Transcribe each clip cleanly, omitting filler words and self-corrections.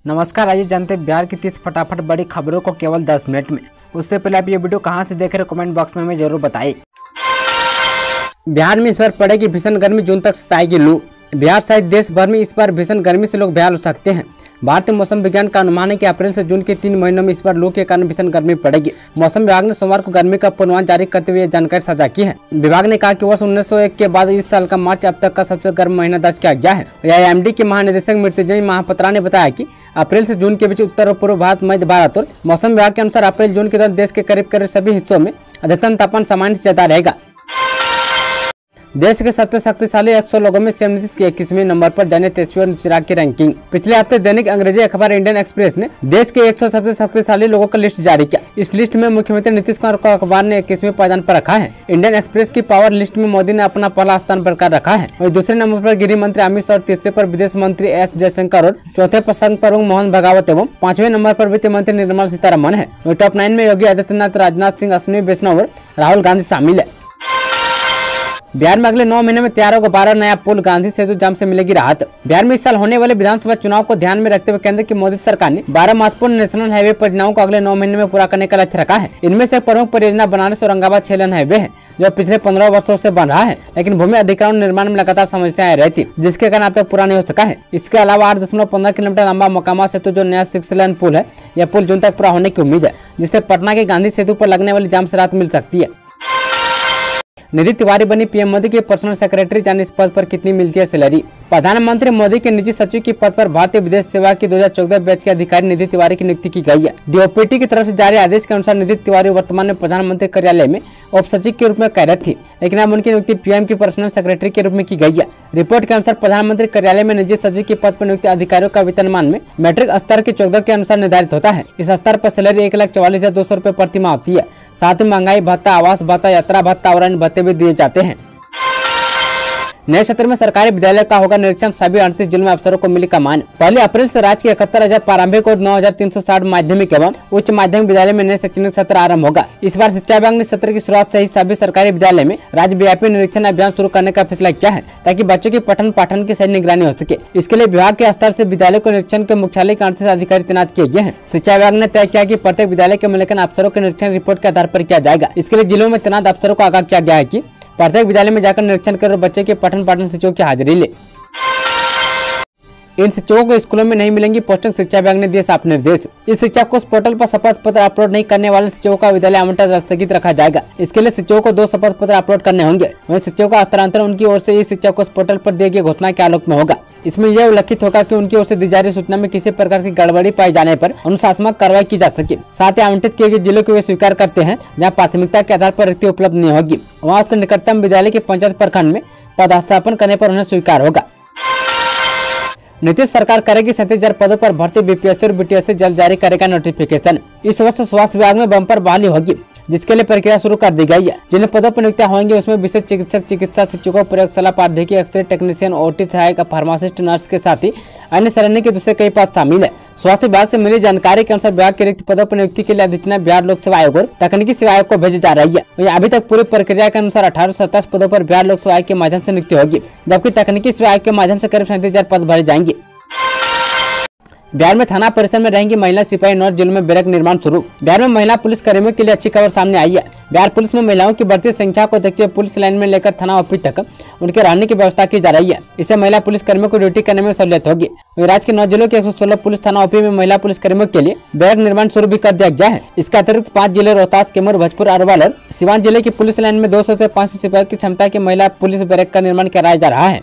नमस्कार, आइए जानते हैं बिहार की 30 फटाफट बड़ी खबरों को केवल 10 मिनट में। उससे पहले आप ये वीडियो कहां से देख रहे हैं कमेंट बॉक्स में हमें जरूर बताइए। बिहार में इस बार पड़ेगी भीषण गर्मी, जून तक सताएगी लू। बिहार सहित देश भर में इस बार भीषण गर्मी से लोग बेहाल हो सकते हैं। भारतीय मौसम विज्ञान का अनुमान है कि अप्रैल से जून के 3 महीनों में इस बार लू के कारण भीषण गर्मी पड़ेगी। मौसम विभाग ने सोमवार को गर्मी का पूर्वानुमान जारी करते हुए यह जानकारी साझा की है। विभाग ने कहा कि वर्ष 1901 के बाद इस साल का मार्च अब तक का सबसे गर्म महीना दर्ज किया गया है। आईएमडी के महानिदेशक मृत्युंजय महापात्रा ने बताया कि अप्रैल से जून के बीच उत्तर और पूर्व भारत, मध्य भारत और मौसम विभाग के अनुसार अप्रैल जून के दौरान देश के करीब सभी हिस्सों में अधिकतम तापमान सामान्य से ज्यादा रहेगा। देश के सबसे शक्तिशाली 100 लोगों में सीएम नीतीश के 21वें नंबर पर जाने तेजस्वी और चिराग की रैंकिंग। पिछले हफ्ते दैनिक अंग्रेजी अखबार इंडियन एक्सप्रेस ने देश के 100 सबसे शक्तिशाली लोगों का लिस्ट जारी किया। इस लिस्ट में मुख्यमंत्री नीतीश कुमार को अखबार ने 21वें पायदान पर रखा है। इंडियन एक्सप्रेस की पावर लिस्ट में मोदी ने अपना पहला स्थान बरकरार रखा है। वहीं दूसरे नंबर पर गृह मंत्री अमित शाह और तीसरे पर विदेश मंत्री एस जयशंकर और चौथे पर संघ प्रमुख मोहन भागवत एवं 5वें नंबर पर वित्त मंत्री निर्मला सीतारमण है। वहीं टॉप 9 में योगी आदित्यनाथ, राजनाथ सिंह, अश्विनी वैष्णव और राहुल गांधी शामिल है। बिहार में अगले 9 महीने में तैयार होगा 12 नया पुल, गांधी सेतु जाम से मिलेगी राहत। बिहार में इस साल होने वाले विधानसभा चुनाव को ध्यान में रखते हुए केंद्र की मोदी सरकार ने 12 महत्वपूर्ण नेशनल हाईवे परियोजनाओं को अगले 9 महीने में पूरा करने का लक्ष्य रखा है। इनमें से प्रमुख परियोजना बनारस औरंगाबाद 6 लेन हाईवे है, जो पिछले 15 वर्षों से बन रहा है, लेकिन भूमि अधिग्रहण निर्माण में लगातार समस्याएं आ रही थी, जिसके कारण अब तक पूरा नहीं हो सका है। इसके अलावा 8.15 किलोमीटर लंबा मोकामा सेतु जो नया 6 लेन पुल है, यह पुल जून तक पूरा होने की उम्मीद है, जिससे पटना के गांधी सेतु पर लगने वाली जाम से राहत मिल सकती है। निधि तिवारी बनी पीएम मोदी की पर्सनल सेक्रेटरी, जाने इस पद पर कितनी मिलती है सैलरी। प्रधानमंत्री मोदी के निजी सचिव के पद पर भारतीय विदेश सेवा की 2014 बैच के अधिकारी निधि तिवारी की नियुक्ति की गई है। डीओपीटी की तरफ से जारी आदेश के अनुसार निधि तिवारी वर्तमान में प्रधानमंत्री कार्यालय में उप सचिव के रूप में कार्यरत थी, लेकिन अब उनकी नियुक्ति पीएम की पर्सनल सेक्रेटरी के रूप में की गई है। रिपोर्ट के अनुसार प्रधानमंत्री कार्यालय में निजी सचिव के पद पर नियुक्त अधिकारियों का वेतनमान में मैट्रिक स्तर के 14 के अनुसार निर्धारित होता है। इस स्तर पर सैलरी 1,44,200 रुपए प्रति माह होती है। साथ ही महंगाई भत्ता, आवास भत्ता, यात्रा भत्ता और अन्य भत्ते भी दिए जाते हैं। नए सत्र में सरकारी विद्यालय का होगा निरीक्षण, सभी 38 जिलों में अफसरों को मिली कमान। 1 अप्रैल से राज्य के 71,000 प्रारंभिक और 9,360 माध्यमिक एवं उच्च माध्यमिक विद्यालय में नए शैक्षणिक सत्र आरंभ होगा। इस बार शिक्षा विभाग ने सत्र की शुरुआत से ही सभी सरकारी विद्यालय में राज्यव्यापी निरीक्षण अभियान शुरू करने का फैसला किया है, ताकि बच्चों की पठन पाठन की सही निगरानी हो सके। इसके लिए विभाग के स्तर से विद्यालय को निरीक्षण के मुख्यालय के 38 अधिकारी तैनात किए गए हैं। शिक्षा विभाग ने तय किया कि प्रत्येक विद्यालय के मूल्यांकन अफसरों के निरीक्षण रिपोर्ट के आधार पर किया जाएगा। इसके लिए जिलों में तैनात अफसरों को आगाह किया गया है कि प्रत्येक विद्यालय में जाकर निरीक्षण कर बच्चे के पठन पाठन शिक्षकों की हाजिरी ले। इन शिक्षकों को स्कूलों में नहीं मिलेंगी पोस्टिंग, शिक्षा विभाग ने दिए साफ निर्देश। इस शिक्षक को पोर्टल पर शपथ पत्र अपलोड नहीं करने वाले शिक्षकों का विद्यालय आवंटन स्थगित रखा जाएगा। इसके लिए शिक्षकों को 2 शपथ पत्र अपलोड करने होंगे। वहीं शिक्षकों का हस्तांतरण उनकी ओर से इस शिक्षक को पोर्टल पर दी गई घोषणा के आलोक में होगा। इसमें यह उल्लेखित होगा कि उनकी ओर से दी जा रही सूचना में किसी प्रकार की गड़बड़ी पाए जाने पर अनुशासनात्मक कार्रवाई की जा सके। साथ ही आवंटित किए गए जिलों को वे स्वीकार करते हैं जहां प्राथमिकता के आधार पर रिक्ति उपलब्ध नहीं होगी, वहां उसके निकटतम विद्यालय के पंचायत प्रखंड में पदस्थापन करने पर उन्हें स्वीकार होगा। नीतीश सरकार करेगी 37,000 पदों पर भर्ती, बीपीएससी और बीटीएससी जल्द जारी करेगा नोटिफिकेशन। इस वर्ष स्वास्थ्य विभाग में बम्पर बहाली होगी, जिसके लिए प्रक्रिया शुरू कर दी गई है। जिन पदों पर नियुक्तियां होंगी उसमें विशेष चिकित्सक, चिकित्सा शिक्षकों, प्रयोगशाला पारधीकी, एक्सरे टेक्नीशियन, ओटी सहायक, फार्मासिस्ट, नर्स के साथ ही अन्य श्रेणी के दूसरे कई पद शामिल है। स्वास्थ्य विभाग से मिली जानकारी के अनुसार विभाग के रिक्त पदों पर नियुक्ति के लिए अधिसूचना बिहार लोक सेवा आयोग और तकनीकी सेवा आयोग को भेजी जा रही है। वहीं अभी तक पूरी प्रक्रिया के अनुसार 1827 पदों पर बिहार लोक सेवा आयोग के माध्यम से नियुक्ति होगी, जबकि तकनीकी सेवा आयोग के माध्यम से करीब 37,000 पद भरे जाएंगे। बिहार में थाना परिसर में रहेंगी महिला सिपाही, 9 जिलों में बैरक निर्माण शुरू। बिहार में महिला पुलिस कर्मियों के लिए अच्छी खबर सामने आई है। बिहार पुलिस में महिलाओं की बढ़ती संख्या को देखते हुए पुलिस लाइन में लेकर थाना ऑफिस तक उनके रहने की व्यवस्था की जा रही है। इससे महिला पुलिस कर्मियों को ड्यूटी करने में सहूलियत होगी। राज्य के 9 जिलों के 116 पुलिस थाना ऑफिस में महिला पुलिस कर्मियों के लिए बैरक निर्माण शुरू भी कर दिया गया है। इसके अतिरिक्त 5 जिले रोहतास, कैमूर, भोजपुर, अरवल और सिवान जिले की पुलिस लाइन में 200 से 500 सिपाहियों की क्षमता की महिला पुलिस बैरक का निर्माण कराया जा रहा है।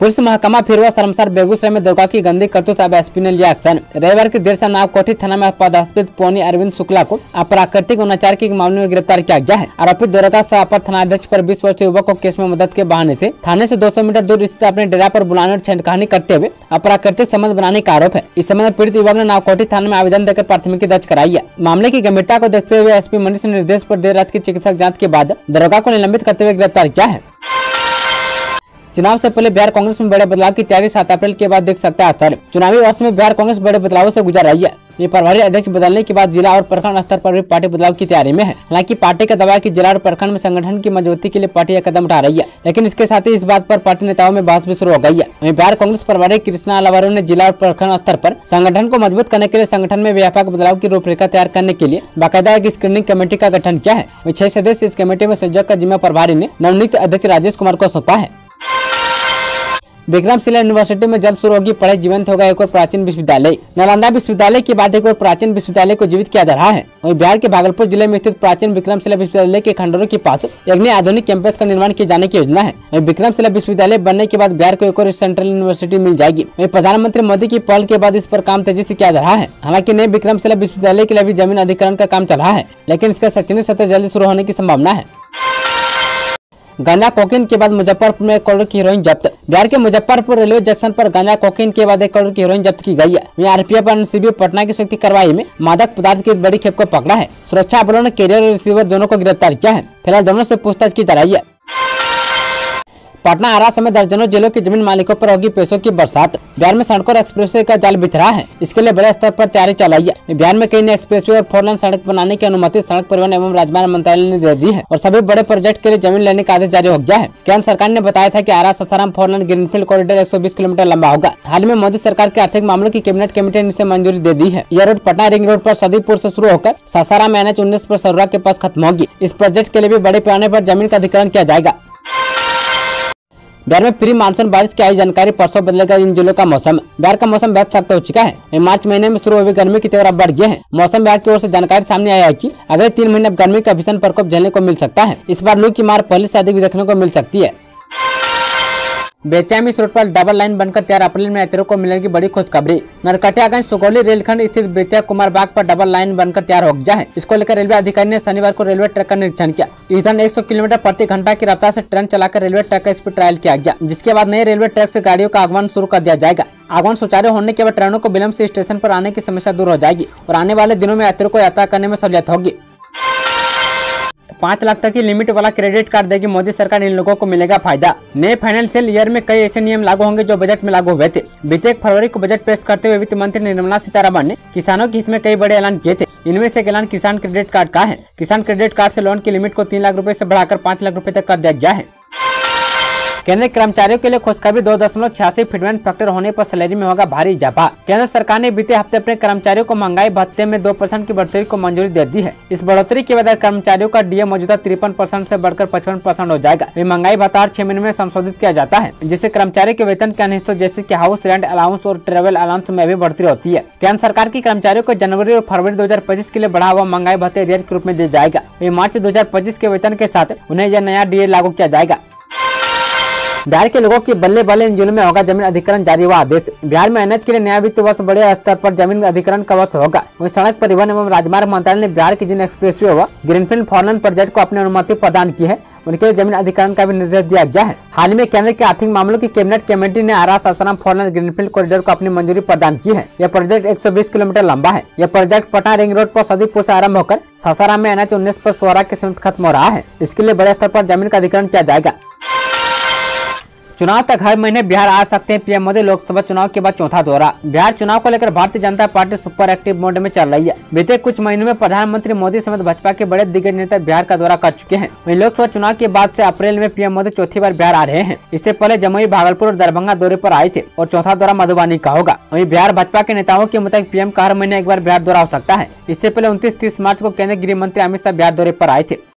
पुलिस महकमा फिरवा शर्मसार बेगूसराय में दरोगा की गंदी करतूत, अब एसपी ने लिया एक्शन। रविवार की देर शाम नावकोठी थाना में पदस्थापित पौनी अरविंद शुक्ला को अप्राकृतिक अनाचार के मामले में गिरफ्तार किया गया है। आरोपित दरोगा सह अपर थानाध्यक्ष पर 20 वर्षीय युवक को केस में मदद के बहाने से थाने से 200 मीटर दूर स्थित अपने डेरा पर बुलाने और छेड़खानी करते हुए अप्राकृतिक संबंध बनाने का आरोप है। इस संबंध में पीड़ित युवक ने नावकोठी थाने में आवेदन देकर प्राथमिकी दर्ज कराई है। मामले की गंभीरता को देखते हुए एसपी मनीष ने निर्देश पर देर रात की चिकित्सक जाँच के बाद दरोगा को निलंबित करते हुए गिरफ्तार किया है। चुनाव से पहले बिहार कांग्रेस में बड़े बदलाव की तैयारी 7 अप्रैल के बाद देख सकता है असर। चुनावी वर्ष में बिहार कांग्रेस बड़े बदलावों से गुजर रही है। ये प्रभारी अध्यक्ष बदलने के बाद जिला और प्रखंड स्तर पर भी पार्टी बदलाव की तैयारी में है। हालांकि पार्टी का दावा है कि जिला और प्रखंड में संगठन की मजबूती के लिए पार्टी यह कदम उठा रही है, लेकिन इसके साथ ही इस बात पर पार्टी नेताओं में बहस भी शुरू हो गई है। वहीं बिहार कांग्रेस प्रभारी कृष्णा अलावारू ने जिला और प्रखंड स्तर पर संगठन को मजबूत करने के लिए संगठन में व्यापक बदलाव की रूपरेखा तैयार करने के लिए बाकायदा एक स्क्रीनिंग कमेटी का गठन किया है। वहीं 6 सदस्य इस कमेटी में संयोजक का जिम्मा प्रभारी ने नवनियुक्त अध्यक्ष राजेश कुमार को सौंपा है। विक्रमशिला यूनिवर्सिटी में जल्द शुरू होगी पढ़ाई, जीवंत होगा एक और प्राचीन विश्वविद्यालय। नालंदा विश्वविद्यालय के बाद एक और प्राचीन विश्वविद्यालय को जीवित किया जा रहा है। वहीं बिहार के भागलपुर जिले में स्थित प्राचीन विक्रमशिला विश्वविद्यालय के खंडरों के पास एक नए आधुनिक कैंपस का निर्माण किए जाने की योजना है। वहीं विक्रमशिला विश्वविद्यालय बनने के बाद बिहार को एक और सेंट्रल यूनिवर्सिटी मिल जाएगी। वहीं प्रधानमंत्री मोदी की पहल के बाद इस पर काम तेजी से किया जा रहा है। हालांकि नए विक्रमशिला विश्वविद्यालय के लिए अभी जमीन अधिग्रहण का काम चल रहा है, लेकिन इसका शैक्षणिक सत्र जल्दी शुरू होने की संभावना है। गांजा कोकीन के बाद मुजफ्फरपुर में 1 करोड़ की हीरोइन जब्त। बिहार के मुजफ्फरपुर रेलवे जंक्शन पर गांजा कोकीन के बाद 1 करोड़ की हीरोइन जब्त की गई है। वहीं आरपीएफ और एनसीबी पटना की संयुक्त कार्रवाई में मादक पदार्थ की बड़ी खेप को पकड़ा है। सुरक्षा बलों ने कैरियर और रिसीवर दोनों को गिरफ्तार किया है। फिलहाल दोनों से पूछताछ की जा रही है। पटना आरा समेत दर्जनों जिलों के जमीन मालिकों पर होगी पैसों की बरसात। बिहार में सड़कों और एक्सप्रेसवे का जाल बिछ रहा है। इसके लिए बड़े स्तर पर तैयारी चल रही है। बिहार में कई नए एक्सप्रेसवे और 4 लेन सड़क बनाने की अनुमति सड़क परिवहन एवं राजमार्ग मंत्रालय ने दे दी है और सभी बड़े प्रोजेक्ट के लिए जमीन लेने का आदेश जारी हो गया है। केंद्र सरकार ने बताया था कि Ara Sasaram 4 lane greenfield corridor 120 kilometre लंबा होगा। हाल में मोदी सरकार के आर्थिक मामलों की कैबिनेट कमेटी ने इसे मंजूरी दे दी है। यह रोड पटना रिंग रोड पर सदीपुर से शुरू होकर सासाराम NH-19 पर सरोरा के पास खत्म होगी। इस प्रोजेक्ट के लिए भी बड़े पैमाने पर जमीन का अधिग्रहण किया जाएगा। बिहार में प्री मानसून बारिश की आई जानकारी, परसों बदलेगा इन जिलों का मौसम। बिहार का मौसम बेहद सख्त हो चुका है। मार्च महीने में शुरू हुई गर्मी की तीव्रता बढ़ गई है। मौसम विभाग की ओर से जानकारी सामने आया है कि अगले 3 महीने गर्मी का भीषण प्रकोप झेलने को मिल सकता है। इस बार लू की मार पहले से अधिक देखने को मिल सकती है। बेतिया में इस रोड पर डबल लाइन बनकर तैयार, अप्रैल में यात्रियों को मिलेगी बड़ी खुशखबरी। नरकटियागंज सुगौली रेलखंड स्थित बेतिया कुमार बाग पर डबल लाइन बनकर तैयार हो गया है। इसको लेकर रेलवे अधिकारी ने शनिवार को रेलवे ट्रैक का निरीक्षण किया। इस दौरान 100 किलोमीटर प्रति घंटा की रफ्तार से ट्रेन चलाकर रेलवे ट्रैक का स्पीड ट्रायल किया गया, जिसके बाद नए रेलवे ट्रैक से गाड़ियों का आगमन शुरू कर दिया जाएगा। आगमन सुचारू होने के बाद ट्रेनों को विलंब से स्टेशन पर आने की समस्या दूर हो जाएगी और आने वाले दिनों में यात्रियों को यात्रा करने में सहूलियत होगी। 5 लाख तक की लिमिट वाला क्रेडिट कार्ड देगी मोदी सरकार, इन लोगों को मिलेगा फायदा। नए फाइनेंशियल ईयर में कई ऐसे नियम लागू होंगे जो बजट में लागू हुए थे। बीते 1 फरवरी को बजट पेश करते हुए वित्त मंत्री निर्मला सीतारमण ने किसानों के हित में कई बड़े ऐलान किए थे। इनमें से एक ऐलान किसान क्रेडिट कार्ड का है। किसान क्रेडिट कार्ड से लोन की लिमिट को 3 लाख रुपए से बढ़ाकर 5 लाख रुपए तक कर दिया गया है। केंद्रीय कर्मचारियों के लिए खुशखबरी, 2.86 फिटमेंट फैक्टर होने पर सैलरी में होगा भारी इजाफा। केंद्र सरकार ने बीते हफ्ते अपने कर्मचारियों को महंगाई भत्ते में 2% की बढ़ोतरी को मंजूरी दे दी है। इस बढ़ोतरी के बाद कर्मचारियों का डीए मौजूदा 53% से बढ़कर 55% हो जाएगा। महंगाई भत्ता 6 महीने में संशोधित किया जाता है, जिससे कर्मचारी के वेतन के अन्य हिस्सों जैसे कि हाउस रेंट अलाउंस और ट्रेवल अलाउंस में भी बढ़ोतरी होती है। केंद्र सरकार की कर्मचारियों को जनवरी और फरवरी 2025 के लिए बढ़ा हुआ महंगाई भत्ते एरियर के रूप में दिया जाएगा। मार्च 2025 के वेतन के साथ उन्हें यह नया डीए लागू किया जाएगा। बिहार के लोगों की बल्ले बल्ले इन जिलों में होगा जमीन अधिग्रहण, जारी हुआ आदेश। बिहार में NH के लिए नया वित्त वर्ष बड़े स्तर पर जमीन अधिग्रहण का वर्ष होगा। वहीं सड़क परिवहन एवं राजमार्ग मंत्रालय ने बिहार के जिन एक्सप्रेसवे व ग्रीनफील्ड 4 लेन प्रोजेक्ट को अपनी अनुमति प्रदान की है, उनके लिए जमीन अधिग्रहण का भी निर्देश दिया गया है। हाल में केंद्र के आर्थिक मामलों की कैबिनेट कमेटी ने आरा सासाराम 4 लेन ग्रीनफील्ड कॉरिडोर को अपनी मंजूरी प्रदान की है। यह प्रोजेक्ट 120 किलोमीटर लंबा है। यह प्रोजेक्ट पटना रिंग रोड पर सदीपुर से आरंभ होकर सासाराम में NH-19 पर सोरा के समीप खत्म हो रहा है। इसके लिए बड़े स्तर पर जमीन का अधिग्रहण किया जाएगा। चुनाव तक हर महीने बिहार आ सकते हैं पीएम मोदी, लोकसभा चुनाव के बाद चौथा दौरा। बिहार चुनाव को लेकर Bharatiya Janata party super active mode में चल रही है। बीते कुछ महीनों में प्रधानमंत्री मोदी समेत भाजपा के बड़े दिग्गज नेता बिहार का दौरा कर चुके हैं। वहीं लोकसभा चुनाव के बाद से अप्रैल में पीएम मोदी चौथी बार बिहार आ रहे हैं। इससे पहले जमुई, भागलपुर और दरभंगा दौरे पर आए थे और चौथा दौरा मधुबनी का होगा। वहीं बिहार भाजपा के नेताओं के मुताबिक पीएम का हर महीने एक बार बिहार दौरा हो सकता है। इससे पहले 29-30 मार्च को केंद्रीय गृह मंत्री अमित शाह बिहार दौरे पर आए थे।